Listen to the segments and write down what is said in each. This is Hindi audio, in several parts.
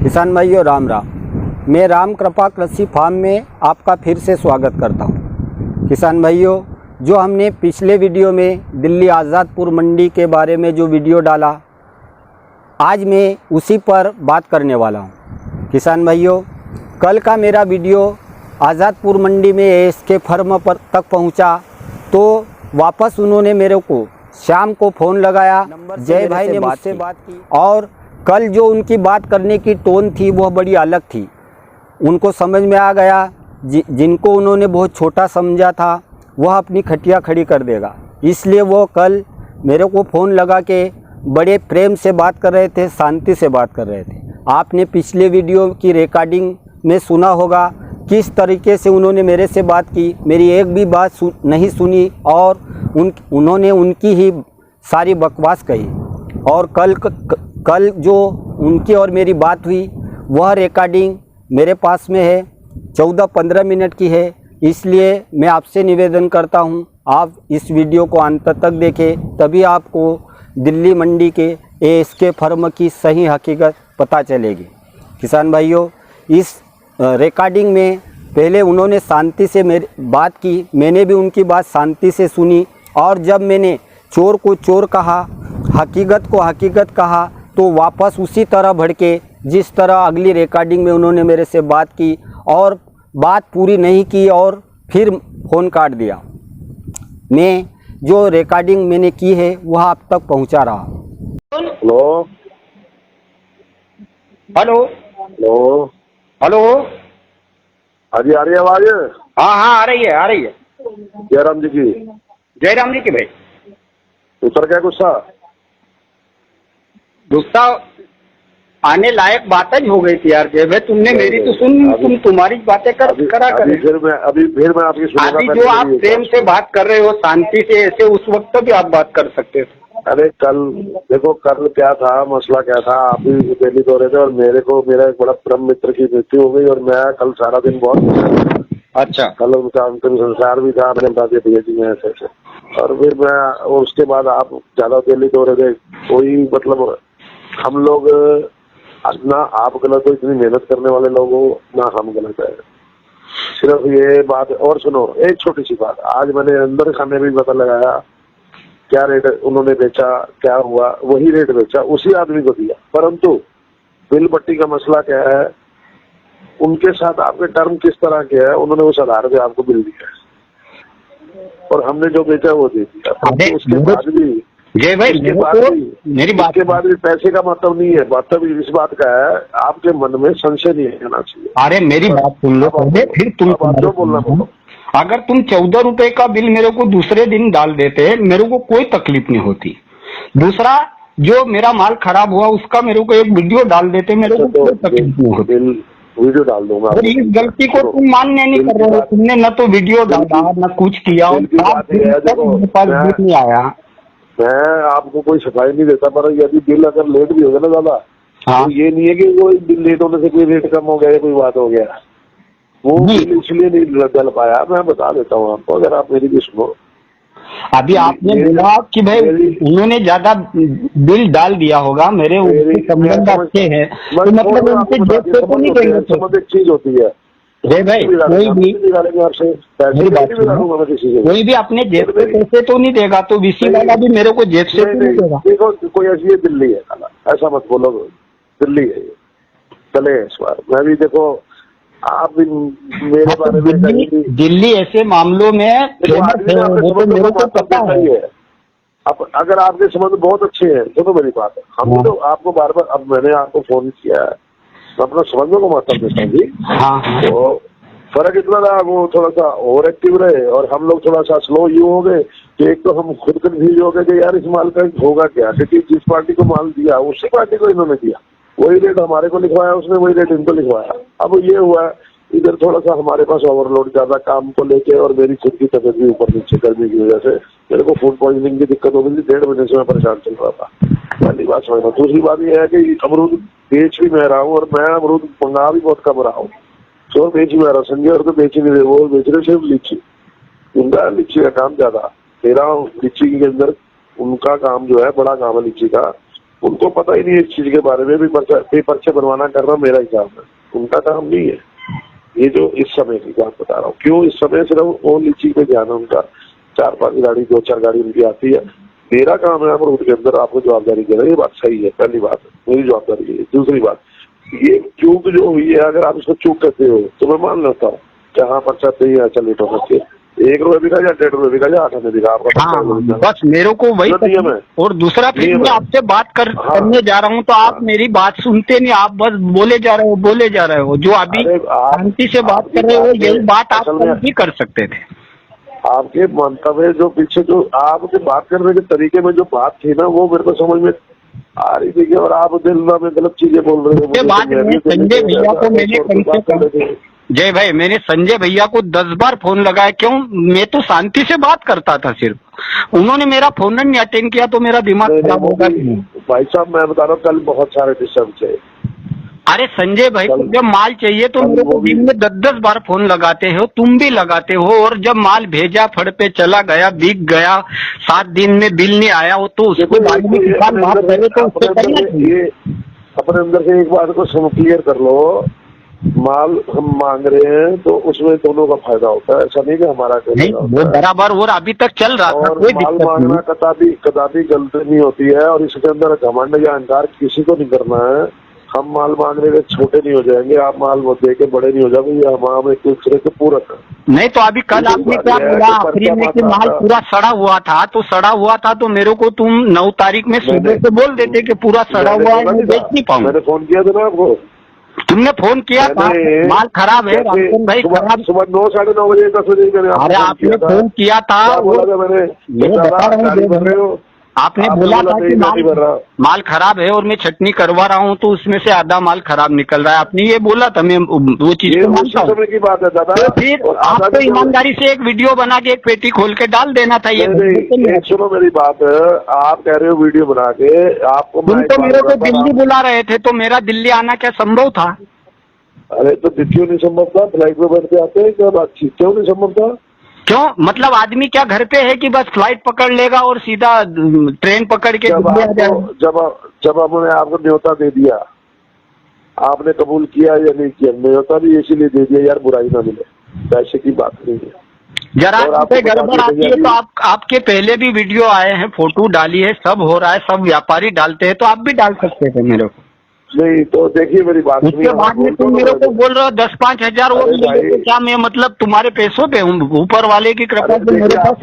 किसान भाइयों राम राम। मैं राम कृपा कृषि फार्म में आपका फिर से स्वागत करता हूं। किसान भाइयों, जो हमने पिछले वीडियो में दिल्ली आज़ादपुर मंडी के बारे में जो वीडियो डाला, आज मैं उसी पर बात करने वाला हूं। किसान भाइयों, कल का मेरा वीडियो आज़ादपुर मंडी में एएसके फर्म पर तक पहुंचा तो वापस उन्होंने मेरे को शाम को फ़ोन लगाया। जय भाई ने मुझसे बात की और कल जो उनकी बात करने की टोन थी वह बड़ी अलग थी। उनको समझ में आ गया जिनको उन्होंने बहुत छोटा समझा था वह अपनी खटिया खड़ी कर देगा। इसलिए वो कल मेरे को फ़ोन लगा के बड़े प्रेम से बात कर रहे थे, शांति से बात कर रहे थे। आपने पिछले वीडियो की रिकॉर्डिंग में सुना होगा किस तरीके से उन्होंने मेरे से बात की। मेरी एक भी बात नहीं सुनी और उन्होंने उनकी ही सारी बकवास कही। और कल जो उनकी और मेरी बात हुई वह रिकॉर्डिंग मेरे पास में है, 14-15 मिनट की है। इसलिए मैं आपसे निवेदन करता हूं, आप इस वीडियो को अंत तक देखें, तभी आपको दिल्ली मंडी के एएसके फर्म की सही हकीकत पता चलेगी। किसान भाइयों, इस रिकॉर्डिंग में पहले उन्होंने शांति से मेरी बात की, मैंने भी उनकी बात शांति से सुनी। और जब मैंने चोर को चोर कहा, हकीकत को हकीकत कहा, तो वापस उसी तरह भड़के जिस तरह अगली रिकॉर्डिंग में उन्होंने मेरे से बात की और बात पूरी नहीं की और फिर फ़ोन काट दिया। मैं जो रिकॉर्डिंग मैंने की है वह आप तक पहुंचा रहा हूँ। Hello hello hello. हेलो। हाँ जी, आ रही है आवाज? हाँ हाँ, आ रही है आ रही है। जयराम जी की। जयराम जी की भाई। उतर क्या गुस्सा? गुस्सा आने लायक बात ही हो गई थी यार। जय भाई, तुमने मेरी तो सुन, तुम्हारी बातें करा कर। अभी फिर मैं आपकी सुनूंगा। अभी जो आप प्रेम से बात कर रहे हो शांति से, ऐसे उस वक्त भी आप बात कर सकते थे। अरे कल देखो, कल क्या था, मसला क्या था, आप भी दिल्ली दो रहे थे और मेरा एक बड़ा परम मित्र की मृत्यु हो गई और मैं कल सारा दिन बहुत अच्छा। कल उनका अंतिम संस्कार भी था। मैंने बता दिया जी में ऐसे और फिर मैं उसके बाद आप ज्यादा दिल्ली दो रहे थे। कोई मतलब हम लोग ना आप गलत हो, इतनी मेहनत करने वाले लोग हो, ना हम गलत है। सिर्फ ये बात। और सुनो, एक छोटी सी बात, आज मैंने अंदर खाने में भी पता लगाया क्या रेट उन्होंने बेचा, क्या हुआ, वही रेट बेचा, उसी आदमी को दिया। परंतु बिल पट्टी का मसला क्या है, उनके साथ आपके टर्म किस तरह के है, उन्होंने उस आधार पे आपको बिल दिया और हमने जो बेचा वो दे दिया। उसके बाद भी जय भाई, मेरी बात के बाद भी पैसे का मतलब नहीं है, मतलब इस बात का है आपके मन में संशय नहीं आना चाहिए। अरे मेरी बात सुन लो पहले, फिर तुम जो बोलना बोलो। अगर तुम 14 रुपए का बिल मेरे को दूसरे दिन डाल देते, मेरे को कोई तकलीफ नहीं होती। दूसरा, जो मेरा माल खराब हुआ उसका मेरे को एक वीडियो डाल देते, मेरे को कोई तकलीफ नहीं होती। वीडियो डाल दूंगा। और इस गलती को तुम मान्य नहीं कर रहे हो। तुमने न तो वीडियो डाला न कुछ किया, मेरे पास बिल नहीं आया। मैं आपको कोई शिकायत नहीं देता, पर यदि बिल अगर लेट भी हो गया ना दादा, हाँ, तो ये नहीं है कि वो बिल लेट होने से कोई रेट कम हो गया या कोई बात हो गया। वो बिल इसलिए नहीं डल पाया। मैं बता देता हूँ आपको, अगर आप मेरी भी सुनो। अभी आपने बोला कि भाई उन्होंने ज्यादा बिल डाल दिया होगा, मेरे उनके संबंध अच्छे हैं, तो मतलब उनसे जेब से तो नहीं देंगे। संबंध एक चीज होती है। जय भाई, कोई भी अपने जेब से पैसे तो नहीं देगा, तो वीसी वाला भी मेरे को जेब से नहीं देगा। देखो, कोई ऐसी ये दिल्ली है, ऐसा मत बोलो, दिल्ली है ये। चले इस बार मैं भी देखो, आप भी मेरे बारे में दिल्ली ऐसे मामलों में वो तो मेरे को पता है। अब अगर आपके संबंध बहुत अच्छे हैं तो मेरी बात है। हम तो आपको बार बार, अब मैंने आपको फोन किया है, मैं अपना संबंधों को महत्व देता हूँ जी। हाँ। तो फर्क इतना रहा, वो थोड़ा सा ओवर एक्टिव रहे और हम लोग थोड़ा सा स्लो यू हो गए कि एक तो हम खुद कंफ्यूज हो गए कि यार इस माल का होगा क्या, क्योंकि जिस पार्टी को माल दिया उसी पार्टी को इन्होंने दिया, वही रेट हमारे को लिखवाया, उसने वही रेट इनको लिखवाया। अब ये हुआ इधर थोड़ा सा हमारे पास ओवरलोड ज्यादा काम को लेके और मेरी खुद की तबियत भी ऊपर नीचे करने की वजह से मेरे को फूड पॉइजनिंग की दिक्कत हो गई थी। 1.5 महीने से मैं परेशान चल रहा था। पहली बात समझना। दूसरी बात यह है कि अमरूद बेच भी मैं रहा हूँ और मैं अमरूद मंगा भी बहुत कम रहा हूँ। तो बेच भी रहा, संजय और तो बेच ही नहीं रहे, वो बेच रहे सिर्फ लीची। उनका लीची का काम ज्यादा, मेरा लीची के अंदर उनका काम जो है बड़ा काम है लीची का। उनको पता ही नहीं है इस चीज के बारे में भी। पर्चे बनवाना करना मेरा ही काम है, उनका काम नहीं है। ये जो इस समय की बात बता रहा हूँ, क्यों इस समय सिर्फ ओनली चीज पे ध्यान है उनका। 4-5 गाड़ी 2-4 गाड़ी उनकी आती है, मेरा काम है अमरूद के अंदर आपको जवाबदारी देना। ये बात सही है, पहली बात मेरी जवाबदारी है। दूसरी बात, ये चूक जो हुई है, अगर आप इसको चूक करते हो तो मैं मान लेता हूँ कि हाँ पर्चा चाहिए, अच्छा लेट हो सकते 1 रुपये बिका या 1.5 रुपये बिका या 8 आने बिका आपका। हाँ, बस मेरे को वही नियम है। और दूसरा फिर मैं आपसे बात करने जा रहा हूँ तो आप मेरी बात सुनते नहीं, आप बस बोले जा रहे हो। जो अभी शांति से बात कर रहे हो यही बात आप भी कर सकते थे। आपके मंतव्य जो पीछे जो आपके बात करने के तरीके में जो बात थी ना, वो मेरे को समझ में आ रही थी और आप दिल में गलत चीजें बोल रहे थे। संजय भैया को मैंने जय भाई, मैंने संजय भैया को 10 बार फोन लगाया। क्यों? मैं तो शांति से बात करता था, सिर्फ उन्होंने मेरा फोन नहीं अटेंड किया तो मेरा दिमाग खराब होगा। भाई साहब मैं बता रहा हूँ, कल बहुत सारे डिस्टर्ब थे। अरे संजय भाई को जब माल चाहिए तो मेरे को दिन में 10-10 बार फोन लगाते हो, तुम भी लगाते हो। और जब माल भेजा, फड़ पे चला गया, बिक गया, 7 दिन में बिल नहीं आया हो तो उसको बाद में किसान बात करे तो उसको करना चाहिए। अपने अंदर से एक बात को क्लियर कर लो, माल हम मांग रहे हैं तो उसमें दोनों का फायदा होता है, ऐसा नहीं कि हमारा नहीं, वो बराबर और अभी तक चल रहा था, कोई माल मांगना कदापि गलती नहीं होती है। और इसके अंदर घमंड या अहंकार किसी को नहीं करना है। हम माल मांगने में छोटे नहीं हो जाएंगे, आप माल दे के बड़े नहीं हो जाओगे, ये हम एक दूसरे के पूरक है। नहीं तो अभी कल आपने क्या बोला आखिरी में कि माल पूरा सड़ा हुआ था, तो सड़ा हुआ था तो मेरे को तुम 9 तारीख में सुबह से बोल देते कि पूरा सड़ा हुआ है, मैं बेच नहीं पाऊंगा। मैंने फोन किया था ना आपको, तुमने फोन किया था, माल खराब है भाई, सुबह 9, 9:30 बजे 10 बजे। अरे आपने फोन किया था, मैंने बता रहा हूँ, आपने बोला था कि माल खराब है और मैं छटनी करवा रहा हूँ तो उसमें से आधा माल खराब निकल रहा है। आपने ये बोला था, मैं वो चीज को मानता हूँ। की बात है दादा, तो फिर आपको ईमानदारी से एक वीडियो बना के एक पेटी खोल के डाल देना था। ये सुनो मेरी बात, आप कह रहे हो वीडियो बना के, आपको तुम तो मेरे को दिल्ली बुला रहे थे तो मेरा दिल्ली आना क्या संभव था? अरे तो क्यों नहीं संभव था? फ्लाइट में बैठ के आते हैं क्या बात, क्यों नहीं संभव था? क्यों? मतलब आदमी क्या घर पे है कि बस फ्लाइट पकड़ लेगा और सीधा ट्रेन पकड़ के जब हमने आपको न्योता दे दिया, आपने कबूल किया या नहीं किया? न्योता भी इसीलिए दे दिया यार बुराई ना मिले, पैसे की बात नहीं है। जरा गड़बड़ आती है तो आपके पहले भी वीडियो आए हैं, फोटो डाली है, सब हो रहा है, सब व्यापारी डालते हैं तो आप भी डाल सकते थे मेरे को। नहीं तो देखिए मेरी बात, उसके बाद में तुम मेरे को बोल रहे हो 10-5 हजार और क्या मैं मतलब तुम्हारे पैसों पे हूँ? ऊपर वाले की कृपा से मेरे पास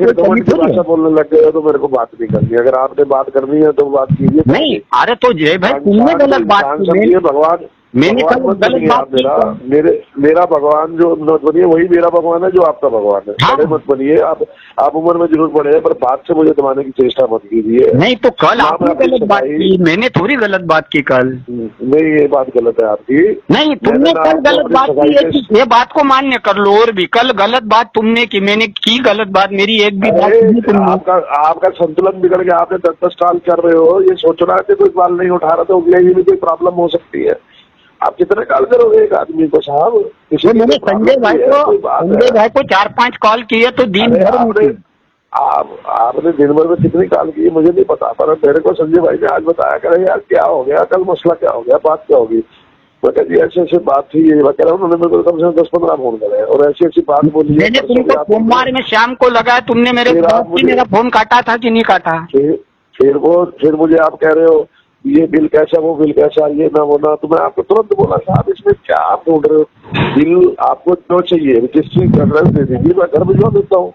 भाषा बोलने लग गए तो मेरे को बात नहीं करनी। अगर आपने बात करनी है तो बात कीजिए। नहीं, अरे तो जय भाई तुमने गलत बात की, भगवान मैंने गलत बात की। मेरा भगवान जो मत बनिए, वही मेरा भगवान है जो आपका भगवान है। हाँ। मत बनिए आप उम्र में जरूर पड़े हैं, पर बात से मुझे दबाने की चेष्टा मत कीजिए। नहीं तो कल आपने गलत बात की, मैंने थोड़ी गलत बात की कल। नहीं, ये बात गलत है आपकी। नहीं, तुमने कल गलत बात की है, ये बात को मान्य कर लो। और भी कल गलत बात तुमने की, मैंने की गलत बात, मेरी एक भी बात नहीं। आपका संतुलन बिगड़ गया, आपने 10 साल कर रहे हो, ये सोच रहा है कि कोई बाल नहीं उठा रहा तो ये भी कोई प्रॉब्लम हो सकती है। आप कितने कॉल करोगे एक आदमी को साहब? मैंने संजय भाई को 4-5 कॉल किए तो दिन भर आपने दिन भर में कितनी कॉल की मुझे नहीं पता, पर मेरे को संजय भाई ने आज बताया करे यार क्या हो गया, कल मसला क्या हो गया, बात क्या होगी। मैं कह जी ऐसी बात थी, ये कह रहा हूँ, उन्होंने मेरे को कम से कम 10-15 फोन करे और ऐसी बात बोली। मैंने तुमको सोमवार में शाम को लगाया, तुमने मेरा फोन काटा था कि नहीं काटा? फिर मुझे आप कह रहे हो ये बिल कैसा, वो बिल कैसा, ये ना वो ना, तो मैं आपको तुरंत बोला साहब इसमें क्या आप ढूंढ रहे हो? बिल आपको जो चाहिए रजिस्ट्री एड्रेस दे दीजिए, मैं घर भिजवा देता हूँ।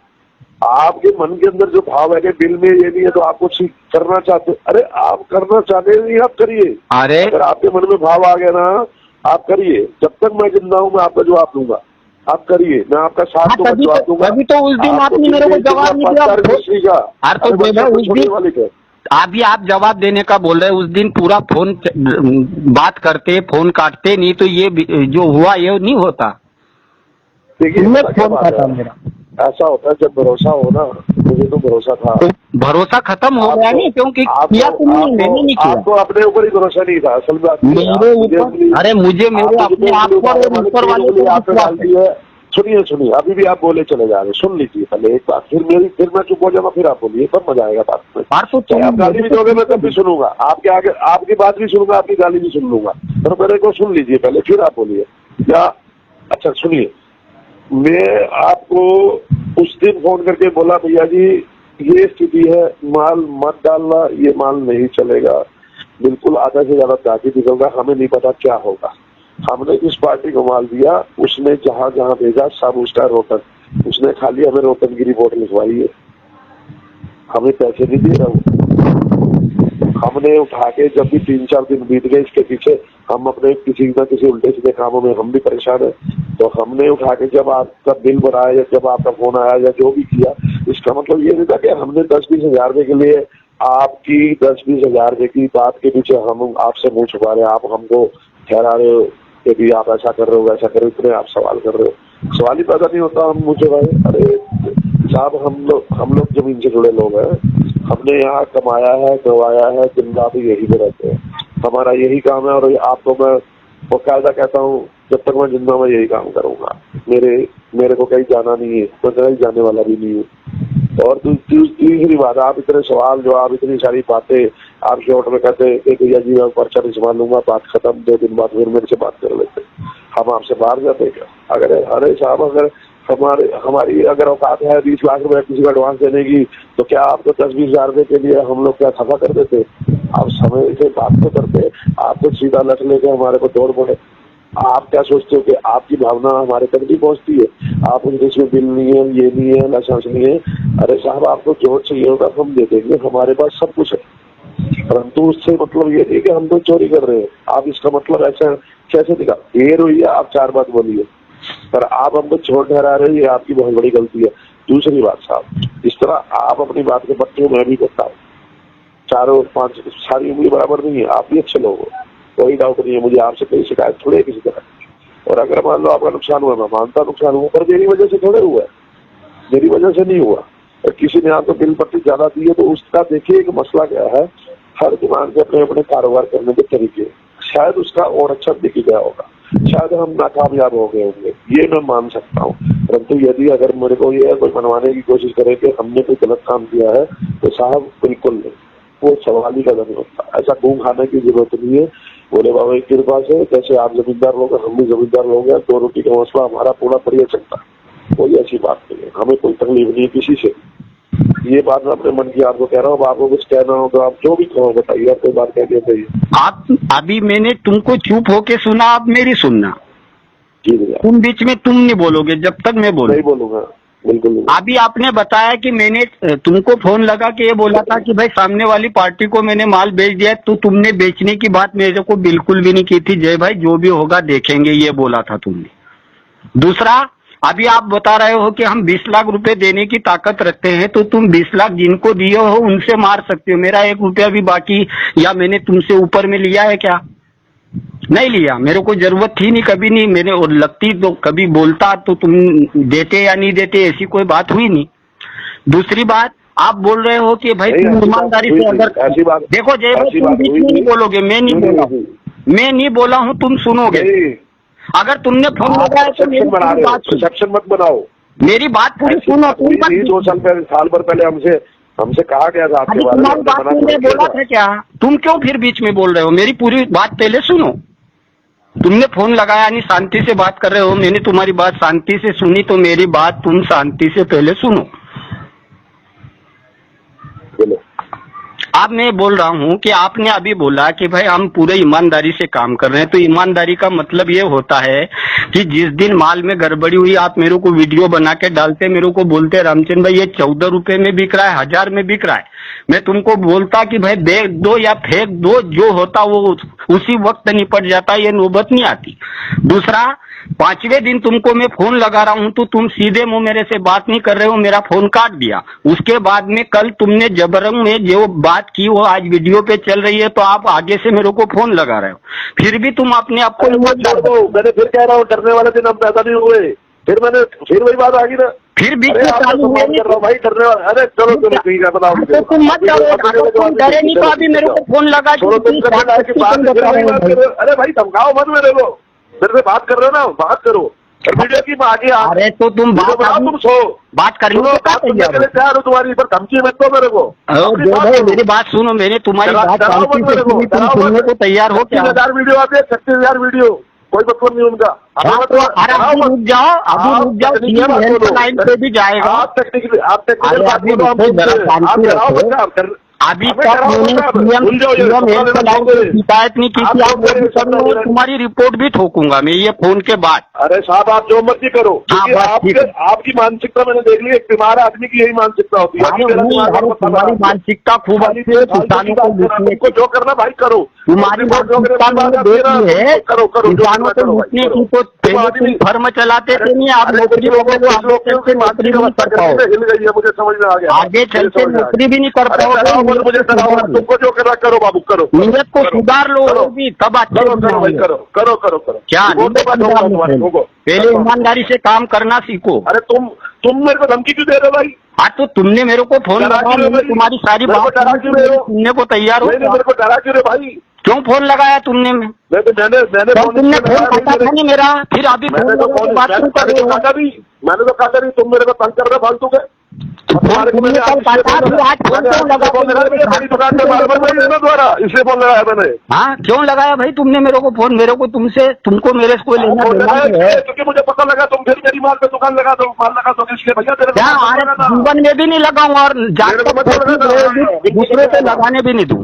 आपके मन के अंदर जो भाव है कि बिल में ये नहीं है तो आप कुछ करना चाहते, अरे आप करना चाहते नहीं, आप करिए। अरे अगर आपके मन में भाव आ गया ना, आप करिए। जब तक मैं जिंदा हूँ मैं आपका जवाब दूंगा, आप करिए, मैं आपका साथ जवाब दूंगा। अभी तो उस दिन आपने मेरे को जवाब नहीं दिया रजिस्ट्री का, अभी आप जवाब देने का बोल रहे हैं। उस दिन पूरा फोन बात करते, फोन काटते नहीं तो ये जो हुआ ये नहीं होता। देखिए फोन काटा मेरा, ऐसा होता है जब भरोसा हो ना, मुझे तो भरोसा था। तो भरोसा खत्म हो गया नहीं, क्योंकि किया तुमने, मैंने नहीं किया। आपको अपने ऊपर ही भरोसा नहीं था असल बात। मेरे ऊपर, अरे मुझे मेरे अपने आप पर ऊपर वाले आपने डाल दी है सुनिए अभी भी आप बोले चले जा रहे हैं, सुन लीजिए पहले एक बात, फिर मैं चुप हो जाऊंगा, फिर आप बोलिए, तब मजा आएगा बात में। चाहे आप गाली भी दोगे मैं तब भी सुनूंगा, आपके आगे आपकी बात भी सुनूंगा, आपकी गाली भी सुन लूंगा, पर मेरे को सुन लीजिए पहले, फिर आप बोलिए। या अच्छा सुनिए, मैं आपको उस दिन फोन करके बोला भैया जी ये स्थिति है, माल मत डालना, ये माल नहीं चलेगा, बिल्कुल आधा से ज्यादा दागी निकल रहा, हमें नहीं पता क्या होगा। हमने जिस पार्टी को माल दिया उसने जहां जहां भेजा सब उसका रोटन, उसने खाली हमें रोटन की रिपोर्ट लिखवाई है, हमें पैसे नहीं दे रहा वो। हमने उठा के जब भी 3-4 दिन बीत गए इसके पीछे, हम अपने किसी न किसी उल्टे सीधे कामों में हम भी परेशान है, तो हमने उठा के जब आपका बिल बनाया या जब आपका फोन आया या जो भी किया, इसका मतलब ये नहीं था कि हमने 10-20 हजार रुपए के लिए आपकी 10-20 हजार रुपए की बात के पीछे हम आपसे मुंह छुपा रहे हैं, आप हमको ठहरा रहे हो कि भी आप ऐसा कर रहे हो वैसा कर रहे हो, इतने आप सवाल कर रहे हो, सवाल ही पैदा नहीं होता हम मुझे भाई। अरे साहब हम लोग जमीन से जुड़े लोग हैं, हमने यहाँ कमाया है गवाया है, दिन रात यही पे रहते हैं, हमारा यही काम है। और आपको मैं बाकायदा कहता हूँ जब तक मैं जिंदा मैं यही काम करूंगा, मेरे को कहीं जाना नहीं है, मैं कहीं जाने वाला भी नहीं हूँ। और तीसरी बात, आप इतने सवाल जवाब इतनी सारी बातें आप शॉर्ट में कहते हैं भैया जी मैं पर्चा नहीं संभाल लूंगा, बात खत्म, 2 दिन बाद फिर मेरे से बात कर लेते, हम आपसे बाहर जाते क्या? अरे साहब अगर हमारी अगर औकात है 20 लाख रुपए किसी को एडवांस देने की, तो क्या आपको 10-20 हजार रुपए के लिए हम लोग क्या खफा कर देते? आप समय से बात तो करते, आप तो सीधा लट लेके हमारे को दौड़ पड़े। आप क्या सोचते हो कि आपकी भावना हमारे तक नहीं पहुंचती है? आप उनके इसमें बिल नहीं है, ये नहीं है, लाइसेंस नहीं है, अरे साहब आपको जो चाहिए होगा हम दे देंगे, हमारे पास सब कुछ है, परंतु उससे मतलब ये नहीं कि हम तो चोरी कर रहे हैं। आप इसका मतलब ऐसा कैसे दिखा? देर हुई है आप 4 बात बोलिए, पर आप हमको छोड़ ठहरा रहे हैं, ये आपकी बहुत बड़ी गलती है। दूसरी बात साहब, इस तरह आप अपनी बात के पट्टे मैं भी करता हूँ, 4-5 सारी उंगली बराबर नहीं है, आप भी अच्छे लोग हो, कोई डाउट नहीं है, मुझे आपसे कोई शिकायत थोड़ी है किसी तरह। और अगर मान लो आपका नुकसान हुआ, मैं मानता नुकसान हुआ, पर मेरी वजह से थोड़े हुआ है, मेरी वजह से नहीं हुआ। और किसी ने आपको बिल पट्टी ज्यादा दी है तो उसका देखिए एक मसला क्या है, हर दुकान के अपने अपने कारोबार करने के तरीके, शायद उसका और अच्छा दिख गया होगा, शायद हम नाकामयाब हो गए होंगे, ये मैं मान सकता हूँ। परंतु यदि अगर मेरे को ये कोई मनवाने की कोशिश करे कि हमने कोई गलत काम किया है, तो साहब बिल्कुल नहीं, वो सवाल ही पैदा नहीं होता। ऐसा घूम खाने की जरूरत नहीं है, बोले बाबा की कृपा से जैसे आप जमींदार लोग हम भी जमींदार लोग हैं, 2 रोटी का मसला हमारा पूरा बढ़िया चलता है, कोई ऐसी बात नहीं है, हमें कोई तकलीफ नहीं है किसी से। ये बात मैं अपने मन की आपको कह रहा हूँ, आपको कुछ कहना हो तो आप जो भी कहो बताइए, आप कोई बात कह दीजिए। आप अभी मैंने तुमको चुप होके सुना, आप मेरी सुनना। जी भैया, तुम बीच में तुम नहीं बोलोगे जब तक मैं बोलूं। नहीं बोलूंगा, बिल्कुल नहीं। अभी आपने बताया कि मैंने तुमको फोन लगा के ये बोला था कि भाई सामने वाली पार्टी को मैंने माल बेच दिया, तो तुमने बेचने की बात मेरे को बिल्कुल भी नहीं की थी। जय भाई जो भी होगा देखेंगे, ये बोला था तुमने। दूसरा, अभी आप बता रहे हो कि हम 20 लाख रुपए देने की ताकत रखते हैं, तो तुम 20 लाख जिनको दिए हो उनसे मार सकते हो, मेरा 1 रुपया भी बाकी या मैंने तुमसे ऊपर में लिया है क्या? नहीं लिया, मेरे को जरूरत थी नहीं, कभी नहीं, मैंने और लगती तो कभी बोलता तो तुम देते या नहीं देते, ऐसी कोई बात हुई नहीं। दूसरी बात, आप बोल रहे हो कि भाई तुम ईमानदारी से अगर देखो जय भाई तुम बीच में नहीं बोलोगे, मैं नहीं बोला हूँ, तुम सुनोगे। अगर तुमने फोन लगाया तो मेरी परसेप्शन मत बनाओ, मेरी बात पूरी सुनो। 2 साल भर पहले हमसे कहा गया था आपके बारे में, बात तुमने बोला था क्या? तुम क्यों फिर बीच में बोल रहे हो? मेरी पूरी बात पहले सुनो। तुमने फोन लगाया नहीं, शांति से बात कर रहे हो, मैंने तुम्हारी बात शांति से सुनी, तो मेरी बात तुम शांति से पहले सुनो। बोलो। अब मैं बोल रहा हूँ कि आपने अभी बोला कि भाई हम पूरे ईमानदारी से काम कर रहे हैं, तो ईमानदारी का मतलब ये होता है कि जिस दिन माल में गड़बड़ी हुई आप मेरे को वीडियो बना के डालते, मेरे को बोलते रामचंद्र भाई ये 14 रुपए में बिक रहा है, 1000 में बिक रहा है, मैं तुमको बोलता कि भाई बेच दो या फेंक दो, जो होता वो उसी वक्त निपट जाता, ये नौबत नहीं आती। दूसरा, 5वें दिन तुमको मैं फोन लगा रहा हूं तो तुम सीधे मुंह मेरे से बात नहीं कर रहे हो, मेरा फोन काट दिया। उसके बाद में कल तुमने जबरंग में जो बात की वो आज वीडियो पे चल रही है, तो आप आगे से मेरे को फोन लगा रहे हो, फिर भी तुम अपने आप को छोड़ दो। मैंने फिर कह रहा हूँ डरने वाले दिन हम पैदा नहीं हुए, फिर वही बात आ गई ना, फिर बीच में चालू कर रहा हूँ भाई, डरने वाले। अरे चलो ठीक है बताओ, तो तुम मत डरो, तुम डरे नहीं तो अभी मेरे को फोन लगा। अरे भाई धमकाओ मत मेरे को, मेरे से बात कर रहे हो ना, बात करो। वीडियो की आगे अरे तो तुम तुम सो बात करने सुनो, को क्या बात करने तैयार के लिए तैयार हो, तुम्हारी पर धमकी मत दो मेरे को। अपनी बात भाई करो। मेरी बात सुनो, मैंने तुम्हारी बात डराओ मत शांति से मेरे को, सुनी, तुम डराओ सुनने मत। को तैयार हो क्या? 36,000 वीडियो आते हैं, 36,000 वीडियो, कोई मतलब नहीं उनका। हाँ, तो अभी रुक जाओ, सीएम हेल्पलाइन पे भी जाएगा। आप टेक्निकली अरे बात अभी करो, रुको, जरा शांति रखो। अभी तक मैंने सीएम हेल्पलाइन पे शिकायत नहीं की थी, आप वो भी कर लो, तुम्हारी रिपोर्ट भी ठोकूंगा मैं ये फोन के बाद। अरे साहब, आप जो मर्जी करो, हाँ, क्योंकि बस ठीक है। आपकी मानसिकता मैंने देख ली, एक बीमार आदमी की यही मानसिकता होती है। अरे तुम्हारी मानसिकता खूब अच्छी है, किसानों को लूटने तुमको जो करना भाई करो। तुम्हारी मानसिकता मैंने देखी है, करो किसानों को लूटने की। तो पहले तुम फर्म चलाते थे नहीं, आप नौकरी लोगों को आगे चलते नौकरी भी नहीं कर पाओगे, हिल गई है, मुझे समझ में आ गया। आगे चलते नौकरी भी नहीं कर पाओगे। मुझे तुमको जो करना करो बाबू, करो। नीयत को सुधार लो, और भी तब अच्छे करो भाई, करो क्या पहले ईमानदारी से काम करना सीखो। अरे तुम मेरे को धमकी क्यों दे रहे हो भाई? हाँ, तो तुमने मेरे को फोन लगाया, मैंने तुम्हारी सारी बात सुनने को तैयार हो। मेरे को डरा क्यों रे भाई? क्यों फोन लगाया तुमने? मैंने तुमने फोन काटा था नहीं मेरा, फिर अभी मैंने तो बात शुरू कर रहे हो। मैंने तो कहा नहीं, तुम मेरे को तंग कर रहे फालतू के। तुमने कल काटा, फिर आज फोन क्यों लगा? मेरी दुकान पे द्वारा इसलिए फोन लगाया मैंने। हाँ, क्यों लगाया भाई तुमने मेरे को फोन? मेरे को तुमको मेरे से कोई लेना देना नहीं है, क्योंकि मुझे पता लगा तुम फिर मेरी माल पे दुकान लगा दो, माल लगा दो, इसलिए भैया तेरे क्या जीवन में भी नहीं लगाऊंगा, और दूसरे पे लगाने भी नहीं दूं।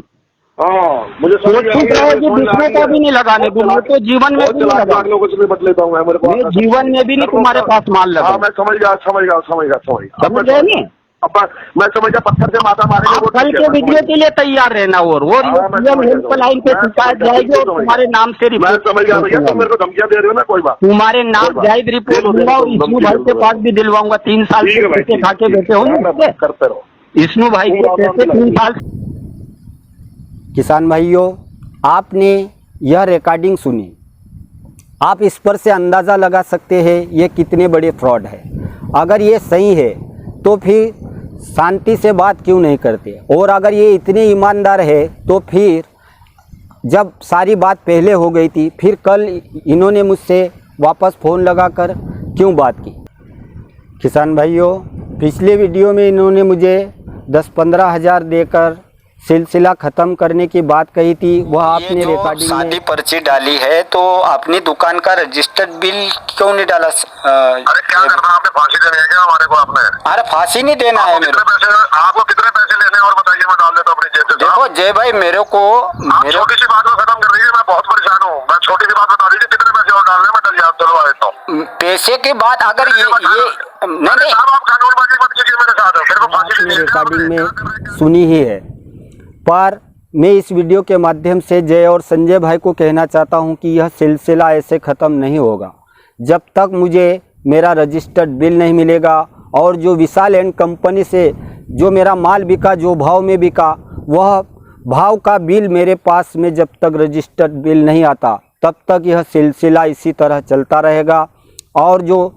मुझे दूसरे को भी नहीं लगाने दूं, मैं तो जीवन में भी नहीं लगा, लोगों से बदल लेता हूँ मेरे को। मैं जीवन में भी नहीं तुम्हारे पास माल लगा। मैं समझ गया। समझ गए नहीं? मैं समझ गया, पत्थर से माथा मारेंगे। आप कल के वीडियो के लिए तैयार रहना, और वो सीएम हेल्पलाइन पे शिकायत जाएगी और तुम्हारे नाम से मैं रिपोर्ट। समझ गया भैया, तुम मेरे को धमकियां दे रहे हो ना, कोई बात। तुम्हारे नाम जायद रिपोर्ट दूंगा, और विष्णु भाई के पास भी दिलवाऊंगा। 3 साल से पैसे खा के बैठे हो ना, करते रहो। विष्णु भाई के पैसे 3 साल। किसान भाइयों, आपने यह रिकॉर्डिंग सुनी, आप इस पर से अंदाज़ा लगा सकते हैं ये कितने बड़े फ्रॉड है। अगर ये सही है तो फिर शांति से बात क्यों नहीं करते, और अगर ये इतने ईमानदार है तो फिर जब सारी बात पहले हो गई थी, फिर कल इन्होंने मुझसे वापस फ़ोन लगाकर क्यों बात की। किसान भाइयों, पिछले वीडियो में इन्होंने मुझे 10-15 हज़ार देकर सिलसिला ख़त्म करने की बात कही थी, वह आपने रिकॉर्डिंग सादी पर्ची डाली है, तो अपनी दुकान का रजिस्टर्ड बिल क्यों नहीं डाला? अरे क्या करना, आपने फांसी देनी है क्या हमारे को? आपने अरे फांसी नहीं देना है मेरे को। आपको कितने पैसे लेने और बताइए, मैं डाल देता हूँ अपनी जेब से। देखो जय भाई, मेरे को छोटी सी बात को खत्म कर दीजिए, मैं बहुत परेशान हूँ। मैं छोटी सी बात बता दीजिए, कितने पैसे और डालने, मैं डलवा देता हूँ। पैसे की बात अगर ये नहीं, आप कानूनबाजी मत कीजिए मेरे साथ, मेरे को फांसी देनी है। रिकॉर्डिंग में सुनी ही है, पर मैं इस वीडियो के माध्यम से जय और संजय भाई को कहना चाहता हूं कि यह सिलसिला ऐसे ख़त्म नहीं होगा जब तक मुझे मेरा रजिस्टर्ड बिल नहीं मिलेगा, और जो विशाल एंड कंपनी से जो मेरा माल बिका, जो भाव में बिका, वह भाव का बिल मेरे पास में जब तक रजिस्टर्ड बिल नहीं आता, तब तक यह सिलसिला इसी तरह चलता रहेगा। और जो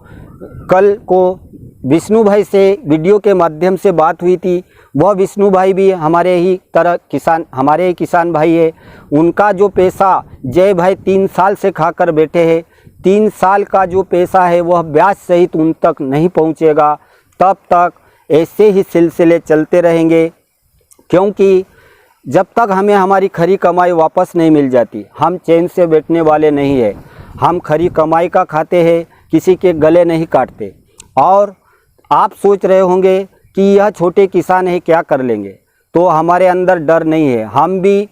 कल को विष्णु भाई से वीडियो के माध्यम से बात हुई थी, वह विष्णु भाई भी हमारे ही किसान भाई है। उनका जो पैसा जय भाई 3 साल से खाकर बैठे हैं, 3 साल का जो पैसा है वह ब्याज सहित उन तक नहीं पहुंचेगा। तब तक ऐसे ही सिलसिले चलते रहेंगे, क्योंकि जब तक हमें हमारी खरी कमाई वापस नहीं मिल जाती, हम चैन से बैठने वाले नहीं है। हम खरी कमाई का खाते हैं, किसी के गले नहीं काटते। और आप सोच रहे होंगे कि यह छोटे किसान है, क्या कर लेंगे, तो हमारे अंदर डर नहीं है। हम भी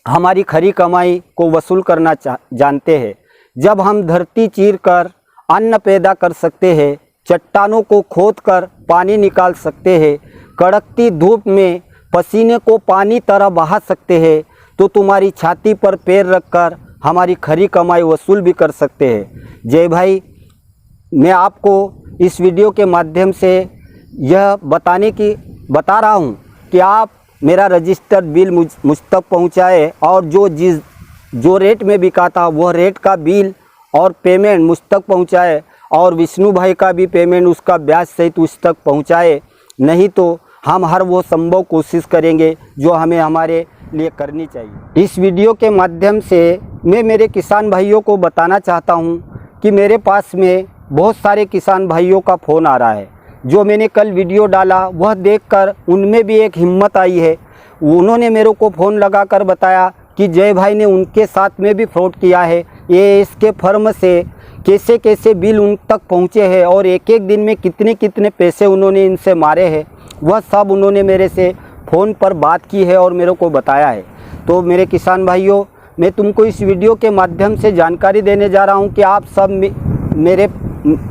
हमारी खरी कमाई को वसूल करना जानते हैं। जब हम धरती चीर कर अन्न पैदा कर सकते हैं, चट्टानों को खोदकर पानी निकाल सकते हैं, कड़कती धूप में पसीने को पानी तरह बहा सकते हैं, तो तुम्हारी छाती पर पैर रखकर हमारी खरी कमाई वसूल भी कर सकते हैं। जय भाई, मैं आपको इस वीडियो के माध्यम से यह बता रहा हूँ कि आप मेरा रजिस्टर्ड बिल मुझ तक पहुँचाए, और जो रेट में बिका था वह रेट का बिल और पेमेंट मुझ तक पहुँचाए, और विष्णु भाई का भी पेमेंट उसका ब्याज सहित उस तक पहुँचाए। नहीं तो हम हर वो संभव कोशिश करेंगे जो हमें हमारे लिए करनी चाहिए। इस वीडियो के माध्यम से मैं मेरे किसान भाइयों को बताना चाहता हूँ कि मेरे पास में बहुत सारे किसान भाइयों का फ़ोन आ रहा है। जो मैंने कल वीडियो डाला वह देखकर उनमें भी एक हिम्मत आई है। उन्होंने मेरे को फ़ोन लगाकर बताया कि जय भाई ने उनके साथ में भी फ्रॉड किया है। ये इसके फर्म से कैसे कैसे बिल उन तक पहुँचे हैं और एक एक दिन में कितने कितने पैसे उन्होंने इनसे मारे हैं, वह सब उन्होंने मेरे से फ़ोन पर बात की है और मेरे को बताया है। तो मेरे किसान भाइयों, मैं तुमको इस वीडियो के माध्यम से जानकारी देने जा रहा हूं कि आप सब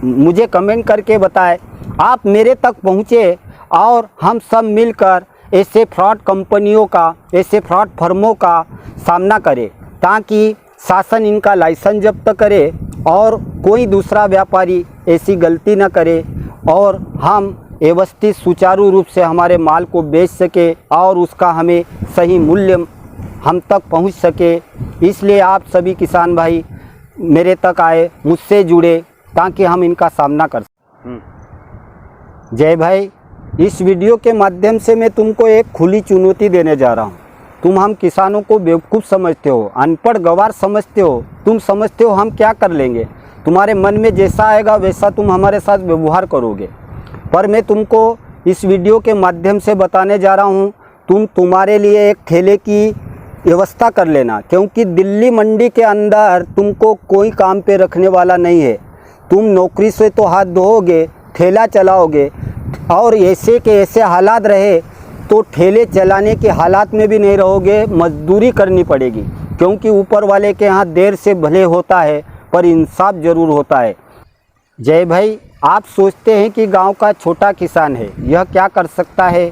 मुझे कमेंट करके बताएं, आप मेरे तक पहुंचे और हम सब मिलकर ऐसे फ्रॉड कंपनियों का, ऐसे फ्रॉड फर्मों का सामना करें, ताकि शासन इनका लाइसेंस जब्त करे और कोई दूसरा व्यापारी ऐसी गलती न करे और हम व्यवस्थित सुचारू रूप से हमारे माल को बेच सके और उसका हमें सही मूल्य हम तक पहुंच सके। इसलिए आप सभी किसान भाई मेरे तक आए, मुझसे जुड़े, ताकि हम इनका सामना कर सकें। जय भाई, इस वीडियो के माध्यम से मैं तुमको एक खुली चुनौती देने जा रहा हूँ। तुम हम किसानों को बेवकूफ़ समझते हो, अनपढ़ गवार समझते हो, तुम समझते हो हम क्या कर लेंगे। तुम्हारे मन में जैसा आएगा वैसा तुम हमारे साथ व्यवहार करोगे, पर मैं तुमको इस वीडियो के माध्यम से बताने जा रहा हूँ, तुम्हारे लिए एक ठेले की व्यवस्था कर लेना, क्योंकि दिल्ली मंडी के अंदर तुमको कोई काम पे रखने वाला नहीं है। तुम नौकरी से तो हाथ धोओगे, ठेला चलाओगे और ऐसे के ऐसे हालात रहे तो ठेले चलाने के हालात में भी नहीं रहोगे, मजदूरी करनी पड़ेगी, क्योंकि ऊपर वाले के यहाँ देर से भले होता है पर इंसाफ ज़रूर होता है। जय भाई, आप सोचते हैं कि गांव का छोटा किसान है, यह क्या कर सकता है,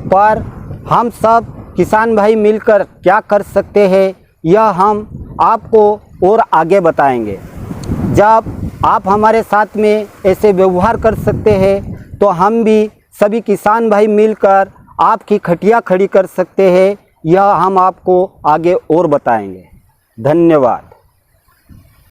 पर हम सब किसान भाई मिलकर क्या कर सकते हैं यह हम आपको और आगे बताएंगे। जब आप हमारे साथ में ऐसे व्यवहार कर सकते हैं तो हम भी सभी किसान भाई मिलकर आपकी खटिया खड़ी कर सकते हैं, यह हम आपको आगे और बताएंगे। धन्यवाद।